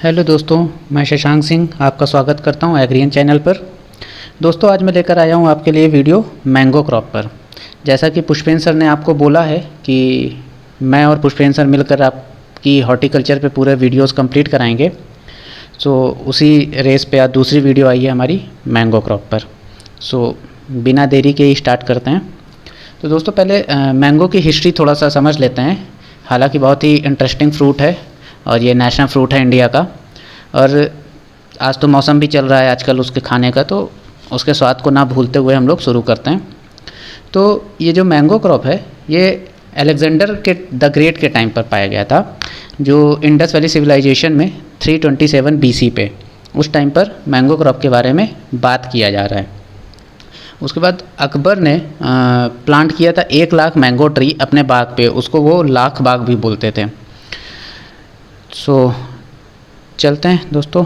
Hello दोस्तों, मैं शशांक सिंह आपका स्वागत करता हूं एग्रीएन चैनल पर। दोस्तों, आज मैं लेकर आया हूं आपके लिए वीडियो मैंगो क्रॉप पर। जैसा कि पुष्पेंद्र सर ने आपको बोला है कि मैं और पुष्पेंद्र सर मिलकर आपकी हॉर्टिकल्चर पे पूरे वीडियोस कंप्लीट कराएंगे। उसी रेस पे आज दूसरी वीडियो आई है हमारी मैंगो क्रॉप पर। बिना देरी के ही स्टार्ट करते हैं। तो दोस्तों, पहले मैंगो की हिस्ट्री थोड़ा सा समझ लेते हैं। हालांकि बहुत ही इंटरेस्टिंग फ्रूट है और ये नेशनल फ्रूट है इंडिया का। और आज तो मौसम भी चल रहा है आजकल उसके खाने का, तो उसके स्वाद को ना भूलते हुए हम लोग शुरू करते हैं। तो ये जो मैंगो क्रॉप है, ये अलेक्जेंडर के द ग्रेट के टाइम पर पाया गया था, जो इंडस वैली सिविलाइजेशन में 327 BC पे, उस टाइम पर मैंगो क्रॉप के बारे में बात किया जा रहा है। उसके बाद अकबर ने प्लांट किया था 1 लाख मैंगो ट्री अपने बाग पे। उसको वो लाख बाग भी बोलते थे। चलते हैं दोस्तों।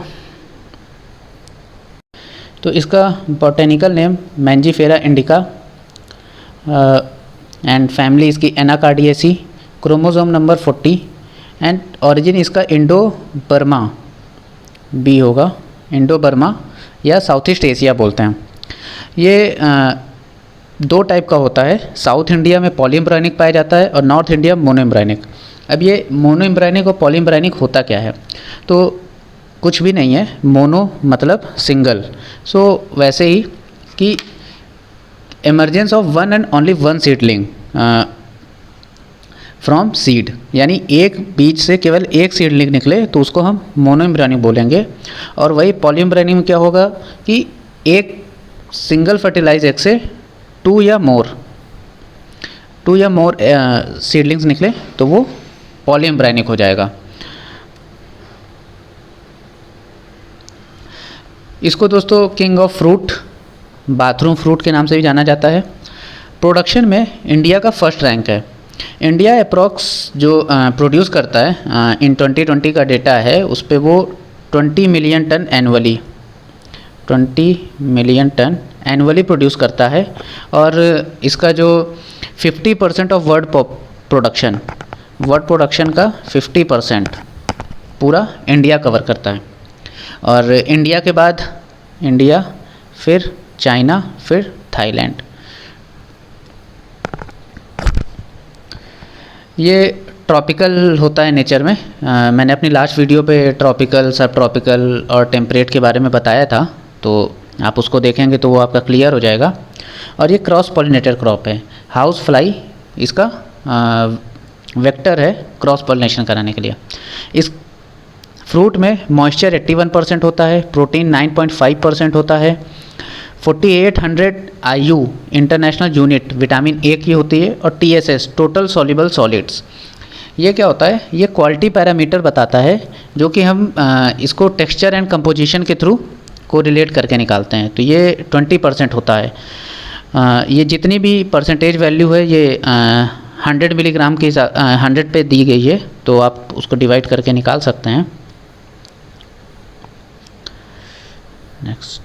तो इसका botanical name Mangifera indica and family इसकी Anacardiaceae, chromosome number 40 and origin इसका इंडो बर्मा भी होगा, इंडो बर्मा या साउथ ईस्ट एशिया बोलते हैं। ये 2 टाइप का होता है। साउथ इंडिया में पॉलीम्ब्रानिक पाया जाता है और नॉर्थ इंडिया मोनोम्ब्रानिक। अब ये मोनोम्ब्रानिक और पॉलीम्ब्रानिक होता क्या है? तो कुछ भी नहीं है। मोनो मतलब सिंगल। वैसे ही कि emergence of one and only one seedling from seed, यानी एक बीज से केवल एक सीडलिंग निकले तो उसको हम मोनोम्ब्रानिक बोलेंगे। और वही पॉलीम्ब्रानिक में क्या होगा कि एक सिंगल फर्टिलाइज एग से 2 या मोर सीडलिंग्स निकले तो वो पॉलीम्ब्रानिक हो जाएगा। इसको दोस्तों king of fruit, bathroom fruit के नाम से भी जाना जाता है। प्रोडक्शन में इंडिया का फर्स्ट रैंक है। इंडिया अप्रॉक्स जो प्रोड्यूस करता है, इन 2020 का डेटा है, उस पर वो 20 million tonne annually 20 million tonne annually produce करता है। और इसका जो 50% ऑफ वर्ल्ड प्रोडक्शन का 50% पूरा इंडिया कवर करता है। और इंडिया के बाद इंडिया, फिर चाइना, फिर थाईलैंड। ये ट्रॉपिकल होता है नेचर में। मैंने अपनी लास्ट वीडियो पे ट्रॉपिकल, सब ट्रॉपिकल और टेम्परेट के बारे में बताया था, तो आप उसको देखेंगे तो वो आपका क्लियर हो जाएगा। और ये क्रॉस पॉलिनेटेड क्रॉप है। हाउस फ्लाई इसका वेक्टर है क्रॉस पॉलिनेशन कराने के लिए। इस फ्रूट में मॉइस्चर 81% होता है, प्रोटीन 9.5% होता है, 4800 IU international unit vitamin A की होती है, और TSS टोटल सॉल्युबल सॉलिड्स। ये क्या होता है? ये क्वालिटी पैरामीटर बताता है, जो कि हम इसको टेक्सचर एंड कंपोजिशन के थ्रू को रिलेट करके निकालते हैं। तो ये 20% होता है। ये जितनी भी परसेंटेज वैल्यू है, ये 100 मिलीग्राम के 100 पे दी गई है, तो आप उसको डिवाइड करके निकाल सकते हैं। नेक्स्ट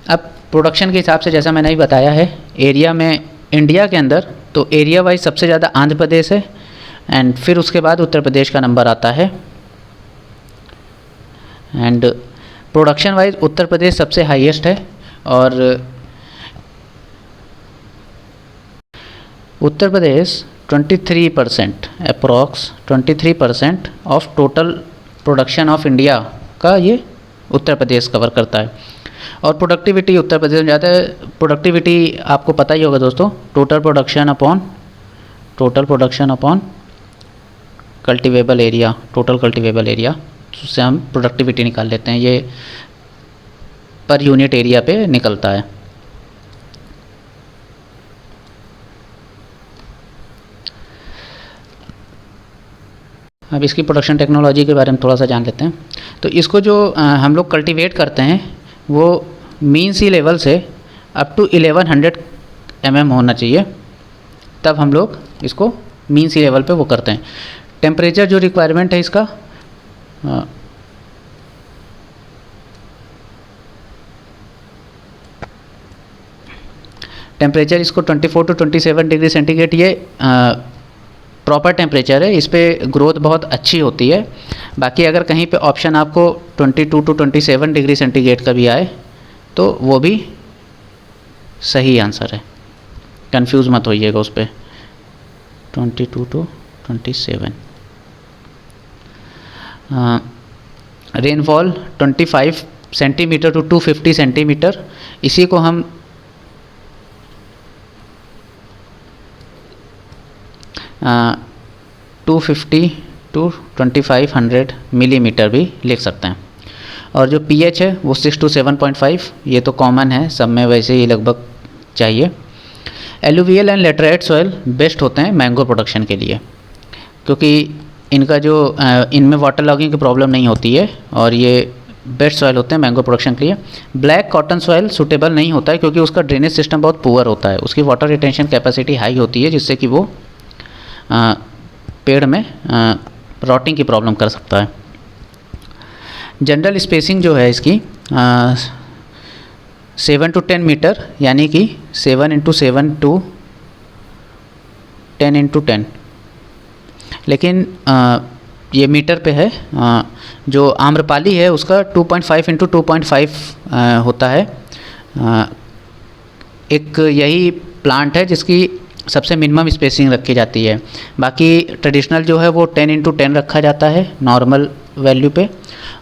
अब प्रोडक्शन के हिसाब से, जैसा मैंने भी बताया है, एरिया में इंडिया के अंदर तो एरिया वाइज सबसे ज़्यादा आंध्र प्रदेश है, एंड फिर उसके बाद उत्तर प्रदेश का नंबर आता है। And production wise Uttar Pradesh सबसे हाईएस्ट है। और Uttar Pradesh 23% approx 23% of total production of India का ये उत्तर प्रदेश कवर करता है। और प्रोडक्टिविटी उत्तर प्रदेश में ज़्यादा है। प्रोडक्टिविटी आपको पता ही होगा दोस्तों, total production upon cultivable area, total cultivable area, उससे हम प्रोडक्टिविटी निकाल लेते हैं। ये पर यूनिट एरिया पे निकलता है। अब इसकी प्रोडक्शन टेक्नोलॉजी के बारे में थोड़ा सा जान लेते हैं। तो इसको जो हम लोग कल्टीवेट करते हैं, वो मीन सी लेवल से अप टू 1100 mm होना चाहिए, तब हम लोग इसको मीन सी लेवल पे वो करते हैं। टेम्परेचर जो रिक्वायरमेंट है इसका, टेम्परेचर इसको 24 to 27 डिग्री सेंटीग्रेड ये प्रॉपर टेम्परेचर है, इस पर ग्रोथ बहुत अच्छी होती है। बाकी अगर कहीं पे ऑप्शन आपको 22 to 27 डिग्री सेंटीग्रेड का भी आए तो वो भी सही आंसर है, कंफ्यूज मत होइएगा उस पर। 22 to 27। Rainfall 25 centimetre to 250 centimetre, इसी को हम 250 to 2500 मिलीमीटर भी लिख सकते हैं। और जो pH है वो 6 to 7.5, ये तो कॉमन है सब में, वैसे ही लगभग चाहिए। Alluvial and laterite soil best होते हैं मैंगो प्रोडक्शन के लिए, क्योंकि इनका जो इनमें वाटर लॉगिंग की प्रॉब्लम नहीं होती है और ये बेस्ट सॉइल होते हैं मैंगो प्रोडक्शन के लिए। ब्लैक कॉटन सॉइल सूटेबल नहीं होता है क्योंकि उसका ड्रेनेज सिस्टम बहुत पुअर होता है, उसकी वाटर रिटेंशन कैपेसिटी हाई होती है, जिससे कि वो पेड़ में रॉटिंग की प्रॉब्लम कर सकता है। जनरल स्पेसिंग जो है इसकी 7 to 10 मीटर, यानी कि 7 into 7 to 10 into 10, लेकिन ये मीटर पे है। जो आम्रपाली है उसका 2.5 into 2.5 होता है। एक यही प्लांट है जिसकी सबसे मिनिमम स्पेसिंग रखी जाती है। बाकी ट्रेडिशनल जो है वो 10 into 10 रखा जाता है नॉर्मल वैल्यू पे,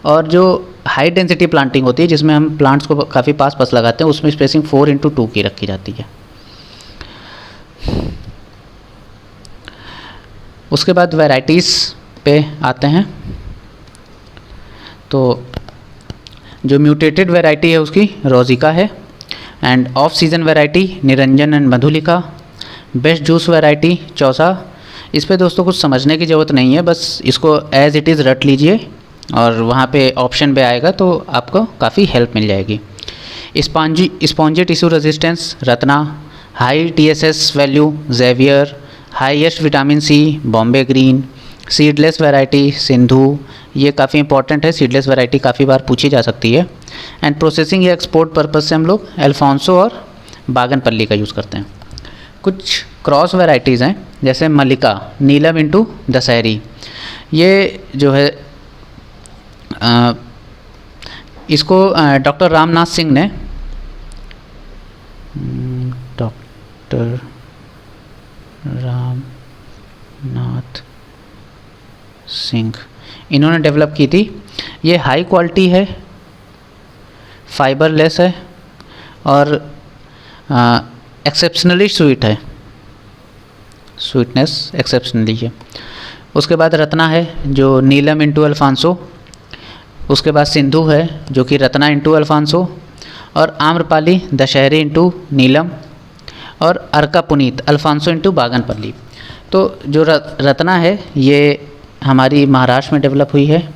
और जो हाई डेंसिटी प्लांटिंग होती है जिसमें हम प्लांट्स को काफ़ी पास लगाते हैं उसमें स्पेसिंग 4 into 2 की रखी जाती है। उसके बाद वैराइटीज़ पे आते हैं। तो जो म्यूटेटेड वैरायटी है उसकी रोजिका है, end of season variety Niranjan and Madhulika. Best juice variety Chausa. इस पे दोस्तों कुछ समझने की ज़रूरत नहीं है, बस इसको एज़ इट इज़ रट लीजिए और वहाँ पे ऑप्शन पे आएगा तो आपको काफ़ी हेल्प मिल जाएगी। Spongy tissue resistance Ratna. High TSS value Xavier. Highest vitamin C Bombay green. Seedless variety Sindhu, ये काफ़ी इंपॉर्टेंट है, सीडलेस वैरायटी काफ़ी बार पूछी जा सकती है। एंड प्रोसेसिंग या एक्सपोर्ट पर्पज़ से हम लोग अल्फांसो और बागनपल्ली का यूज़ करते हैं। कुछ क्रॉस वैरायटीज़ हैं जैसे मल्लिका, नीलम इंटू दशहरी। ये जो है इसको डॉक्टर रामनाथ सिंह ने डॉक्टर रामनाथ सिंह इन्होंने डेवलप की थी। ये हाई क्वालिटी है, फाइबरलेस है और एक्सेप्शनली स्वीट है, स्वीटनेस एक्सेप्शनली है। उसके बाद रत्ना है जो नीलम इंटू अल्फांसो। उसके बाद सिंधु है जो कि रत्ना इंटू अल्फांसो, और आम्रपाली दशहरी इंटू नीलम, और अर्का पुनीत अल्फांसो इंटू बागनपल्ली। तो जो रत्ना है ये हमारी महाराष्ट्र में डेवलप हुई है,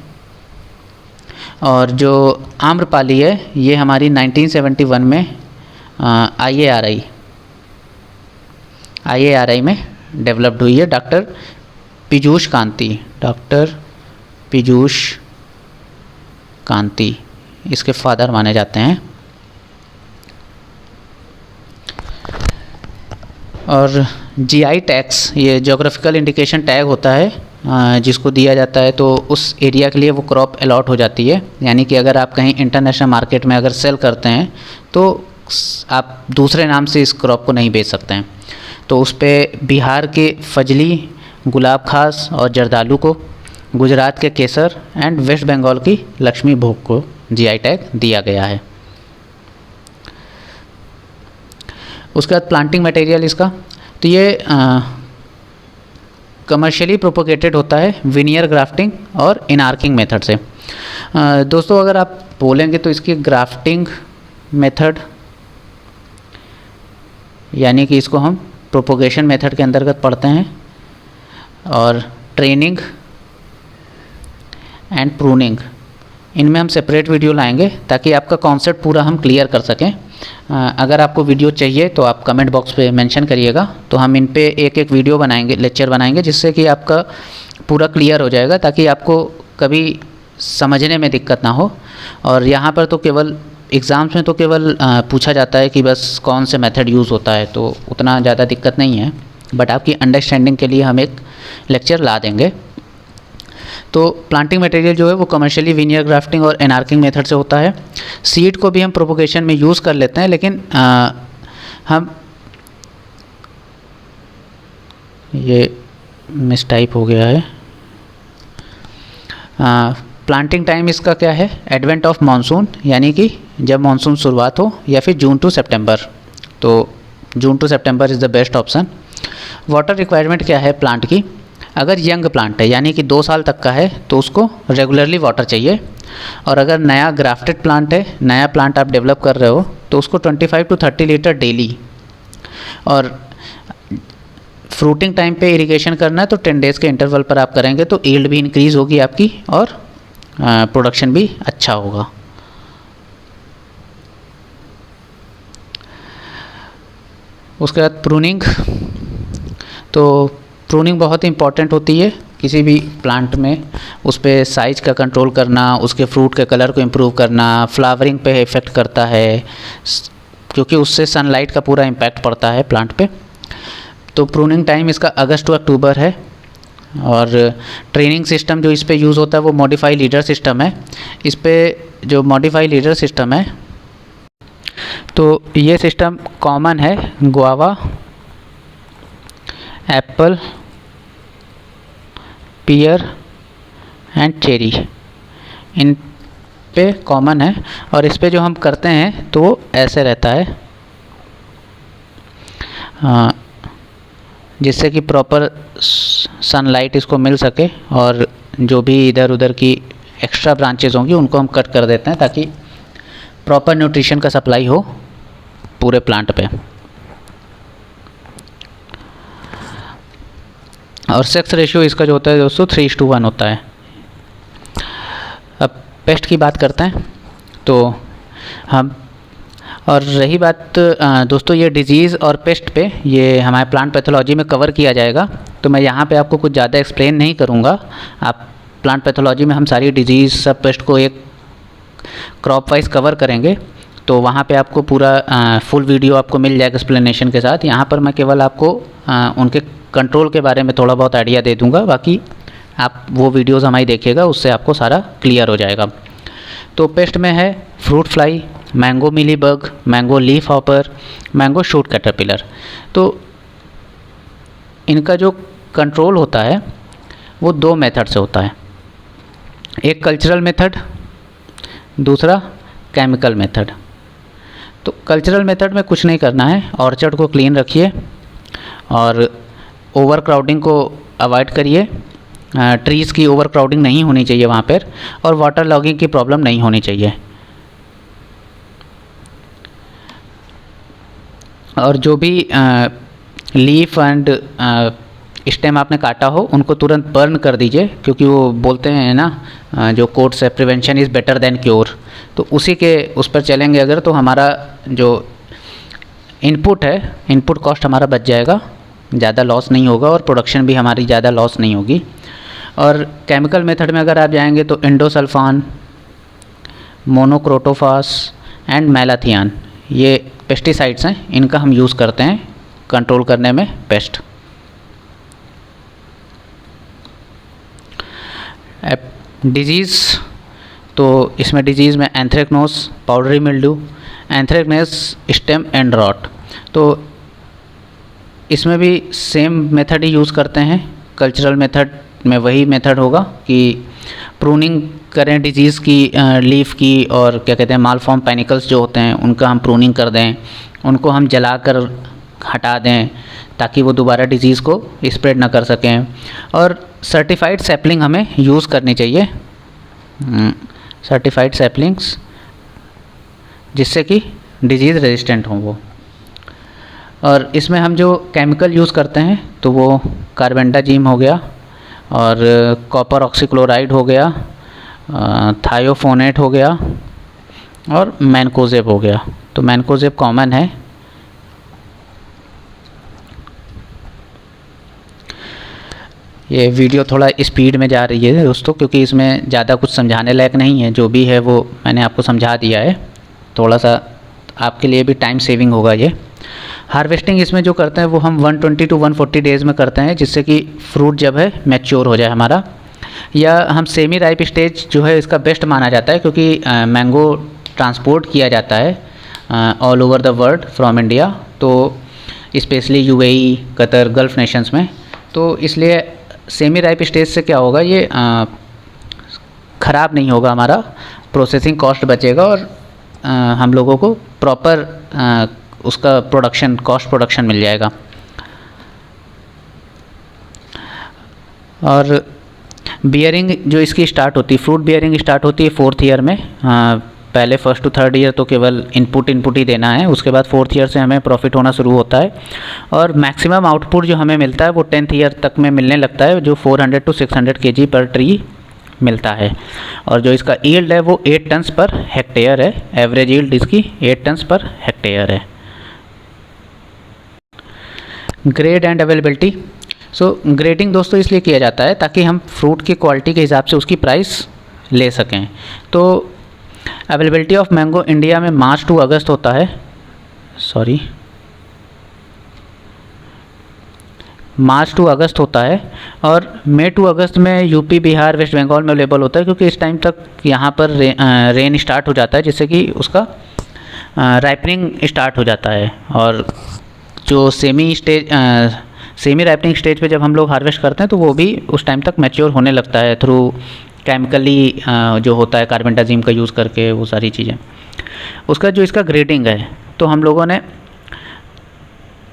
और जो आम्रपाली है ये हमारी 1971 में IARI में डेवलप्ड हुई है। डॉक्टर पीयूष कांति इसके फादर माने जाते हैं। और GI टैग्स, ये जोग्राफिकल इंडिकेशन टैग होता है जिसको दिया जाता है तो उस एरिया के लिए वो क्रॉप अलॉट हो जाती है। यानी कि अगर आप कहीं इंटरनेशनल मार्केट में अगर सेल करते हैं तो आप दूसरे नाम से इस क्रॉप को नहीं बेच सकते हैं। तो उस पर बिहार के फजली, गुलाब खास और जर्दालू को, गुजरात के केसर एंड वेस्ट बंगाल की लक्ष्मी भोग को GI टैग दिया गया है। उसके बाद प्लांटिंग मटेरियल इसका, तो ये कमर्शियली प्रोपोगेटेड होता है विनियर ग्राफ्टिंग और इनार्किंग मेथड से। दोस्तों अगर आप बोलेंगे तो इसकी ग्राफ्टिंग मेथड, यानी कि इसको हम प्रोपोगेशन मेथड के अंतर्गत पढ़ते हैं, और ट्रेनिंग एंड प्रूनिंग, इनमें हम सेपरेट वीडियो लाएंगे ताकि आपका कॉन्सेप्ट पूरा हम क्लियर कर सकें। अगर आपको वीडियो चाहिए तो आप कमेंट बॉक्स पे मेंशन करिएगा, तो हम इन पे एक एक वीडियो बनाएंगे, लेक्चर बनाएंगे, जिससे कि आपका पूरा क्लियर हो जाएगा, ताकि आपको कभी समझने में दिक्कत ना हो। और यहाँ पर तो केवल एग्ज़ाम्स में तो केवल पूछा जाता है कि बस कौन से मेथड यूज़ होता है, तो उतना ज़्यादा दिक्कत नहीं है, बट आपकी अंडरस्टैंडिंग के लिए हम एक लेक्चर ला देंगे। तो प्लांटिंग मटेरियल जो है वो कमर्शियली विनियर ग्राफ्टिंग और एनार्किंग मेथड से होता है। सीड को भी हम प्रोपोगेशन में यूज़ कर लेते हैं, लेकिन हम ये मिसटाइप हो गया है। प्लांटिंग टाइम इसका क्या है, एडवेंट ऑफ मानसून, यानी कि जब मानसून शुरुआत हो, या फिर जून टू सितंबर। तो June to September is the best option. Water requirement क्या है प्लांट की, अगर यंग प्लांट है यानी कि 2 साल तक का है तो उसको रेगुलरली वाटर चाहिए, और अगर नया ग्राफ्टेड प्लांट है, नया प्लांट आप डेवलप कर रहे हो, तो उसको 25 टू 30 लीटर डेली। और फ्रूटिंग टाइम पे इरिगेशन करना है तो 10 डेज़ के इंटरवल पर आप करेंगे तो यील्ड भी इंक्रीज़ होगी आपकी, और प्रोडक्शन भी अच्छा होगा। उसके बाद प्रूनिंग, तो प्रूनिंग बहुत ही इम्पॉर्टेंट होती है किसी भी प्लांट में। उस पर साइज का कंट्रोल करना, उसके फ्रूट के कलर को इम्प्रूव करना, फ्लावरिंग पे इफ़ेक्ट करता है, क्योंकि उससे सनलाइट का पूरा इम्पैक्ट पड़ता है प्लांट पे। तो प्रूनिंग टाइम इसका अगस्त टू अक्टूबर है। और ट्रेनिंग सिस्टम जो इस पे यूज़ होता है वो मॉडिफाई लीडर सिस्टम है। इस पे जो मॉडिफाई लीडर सिस्टम है, तो ये सिस्टम कॉमन है guava, apple, pear and cherry, इन पे कॉमन है। और इस पे जो हम करते हैं तो वो ऐसे रहता है, जिससे कि प्रॉपर सनलाइट इसको मिल सके, और जो भी इधर उधर की एक्स्ट्रा ब्रांचेज होंगी उनको हम कट कर देते हैं ताकि प्रॉपर न्यूट्रिशन का सप्लाई हो पूरे प्लांट पे। और सेक्स रेशियो इसका जो होता है दोस्तों 3:1 होता है। अब पेस्ट की बात करते हैं तो हम, और रही बात दोस्तों ये डिजीज़ और पेस्ट पे, ये हमारे प्लांट पैथोलॉजी में कवर किया जाएगा, तो मैं यहाँ पे आपको कुछ ज़्यादा एक्सप्लेन नहीं करूँगा। आप प्लांट पैथोलॉजी में हम सारी डिजीज़ सब पेस्ट को एक क्रॉप वाइज कवर करेंगे, तो वहाँ पे आपको पूरा फुल वीडियो आपको मिल जाएगा एक्सप्लेनेशन के साथ। यहाँ पर मैं केवल आपको उनके कंट्रोल के बारे में थोड़ा बहुत आइडिया दे दूँगा, बाकी आप वो वीडियोज़ हमारी देखिएगा, उससे आपको सारा क्लियर हो जाएगा। तो पेस्ट में है फ्रूट फ्लाई, मैंगो मिली bug, mango leaf hopper, mango shoot caterpillar. तो इनका जो कंट्रोल होता है वो 2 मेथड से होता है, एक कल्चरल मेथड, दूसरा केमिकल मेथड। तो कल्चरल मेथड में कुछ नहीं करना है, ऑर्चर्ड को क्लीन रखिए और ओवर क्राउडिंग को अवॉइड करिए, ट्रीज़ की ओवर क्राउडिंग नहीं होनी चाहिए वहाँ पर, और वाटर लॉगिंग की प्रॉब्लम नहीं होनी चाहिए। और जो भी लीफ एंड स्टेम आपने काटा हो उनको तुरंत बर्न कर दीजिए, क्योंकि वो बोलते हैं ना जो कोट्स है, prevention is better than cure. तो उसी के उस पर चलेंगे अगर, तो हमारा जो इनपुट है, इनपुट कॉस्ट हमारा बच जाएगा, ज़्यादा लॉस नहीं होगा, और प्रोडक्शन भी हमारी ज़्यादा लॉस नहीं होगी। और केमिकल मेथड में अगर आप जाएंगे तो इंडोसल्फान, मोनोक्रोटोफास एंड मैलाथियान, ये पेस्टिसाइड्स हैं, इनका हम यूज़ करते हैं कंट्रोल करने में पेस्ट। डिजीज़, तो इसमें डिजीज़ में anthracnose, powdery mildew, anthracnose stem and rot. तो इसमें भी सेम मेथड ही यूज़ करते हैं। कल्चरल मेथड में वही मेथड होगा कि प्रूनिंग करें डिजीज़ की, लीफ की, और क्या कहते हैं मालफॉर्म पैनिकल्स जो होते हैं उनका हम प्रूनिंग कर दें, उनको हम जलाकर हटा दें ताकि वो दोबारा डिजीज़ को स्प्रेड ना कर सकें। और सर्टिफाइड सैपलिंग हमें यूज़ करनी चाहिए, सर्टिफाइड सैपलिंग्स, जिससे कि डिजीज़ रेजिस्टेंट हों वो। और इसमें हम जो केमिकल यूज़ करते हैं तो वो कार्बेंडाजिम हो गया, और कॉपर ऑक्सीक्लोराइड हो गया, थायोफोनेट हो गया, और मैनकोजेब हो गया। तो मैनकोजेब कॉमन है। ये वीडियो थोड़ा स्पीड में जा रही है दोस्तों, क्योंकि इसमें ज़्यादा कुछ समझाने लायक नहीं है, जो भी है वो मैंने आपको समझा दिया है। थोड़ा सा आपके लिए भी टाइम सेविंग होगा ये। हार्वेस्टिंग इसमें जो करते हैं वो हम 120 टू 140 डेज़ में करते हैं, जिससे कि फ्रूट जब है मैच्योर हो जाए हमारा। या हम सेमी राइप स्टेज जो है इसका बेस्ट माना जाता है, क्योंकि मैंगो ट्रांसपोर्ट किया जाता है all over the world from India, तो specially UAE, Qatar, Gulf nations में। तो इसलिए सेमी राइप स्टेज से क्या होगा, ये ख़राब नहीं होगा, हमारा प्रोसेसिंग कॉस्ट बचेगा और हम लोगों को प्रॉपर उसका प्रोडक्शन प्रोडक्शन मिल जाएगा। और बियरिंग जो इसकी स्टार्ट होती है, फ्रूट बियरिंग स्टार्ट होती है 4th ईयर में। पहले 1st to 3rd ईयर तो केवल इनपुट ही देना है, उसके बाद 4th ईयर से हमें प्रॉफिट होना शुरू होता है। और मैक्सिमम आउटपुट जो हमें मिलता है वो 10th ईयर तक में मिलने लगता है, जो 400 to 600 kg पर ट्री मिलता है। और जो इसका यील्ड है वो 8 टन्स पर हेक्टेयर है, एवरेज यील्ड इसकी 8 टन्स पर हेक्टेयर है। Grade and availability. ग्रेडिंग दोस्तों इसलिए किया जाता है ताकि हम फ्रूट की क्वालिटी के हिसाब से उसकी प्राइस ले सकें। तो अवेलेबिलिटी ऑफ मैंगो इंडिया में मार्च टू अगस्त होता है, मार्च टू अगस्त होता है, और मई टू अगस्त में यूपी, बिहार, वेस्ट बंगाल में अवेलेबल होता है, क्योंकि इस टाइम तक यहाँ पर रेन स्टार्ट हो जाता है, जिससे कि उसका राइपनिंग स्टार्ट हो जाता है। और जो सेमी राइपनिंग स्टेज पे जब हम लोग हार्वेस्ट करते हैं तो वो भी उस टाइम तक मैच्योर होने लगता है थ्रू केमिकली जो होता है कार्बेंडाजिम का यूज़ करके, वो सारी चीज़ें। उसका जो इसका ग्रेडिंग है, तो हम लोगों ने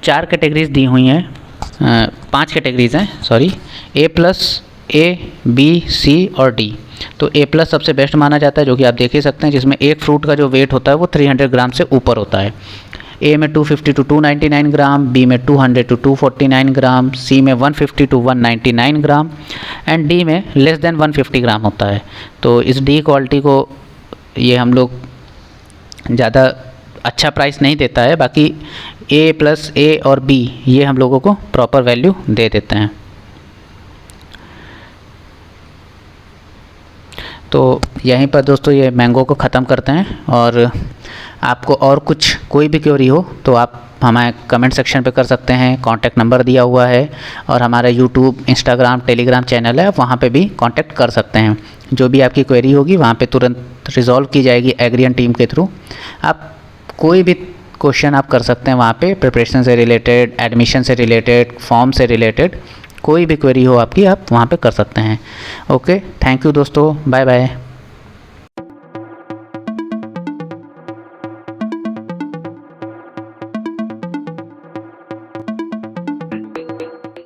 4 कैटेगरीज दी हुई हैं, 5 कैटेगरीज हैं, A+, A, B, C और D। तो A+ सबसे बेस्ट माना जाता है, जो कि आप देख ही सकते हैं, जिसमें एक फ्रूट का जो वेट होता है वो 300 ग्राम से ऊपर होता है। A में 250 टू 299 ग्राम, B में 200 टू 249 ग्राम, C में 150 टू 199 ग्राम एंड D में लेस देन 150 ग्राम होता है। तो इस D क्वालिटी को ये हम लोग ज़्यादा अच्छा प्राइस नहीं देता है, बाकी A+, A और B ये हम लोगों को प्रॉपर वैल्यू दे देते हैं। तो यहीं पर दोस्तों ये मैंगो को ख़त्म करते हैं। और आपको और कुछ कोई भी क्वेरी हो तो आप हमें कमेंट सेक्शन पे कर सकते हैं, कॉन्टैक्ट नंबर दिया हुआ है, और हमारा यूट्यूब, इंस्टाग्राम, टेलीग्राम चैनल है, आप वहाँ पे भी कॉन्टैक्ट कर सकते हैं। जो भी आपकी क्वेरी होगी वहाँ पे तुरंत रिजॉल्व की जाएगी एग्रियन टीम के थ्रू। आप कोई भी क्वेश्चन आप कर सकते हैं वहाँ पे, प्रिपरेशन से रिलेटेड, एडमिशन से रिलेटेड, फॉर्म से रिलेटेड, कोई भी क्वेरी हो आपकी, आप वहाँ पे कर सकते हैं। ओके, थैंक यू दोस्तों, बाय बाय।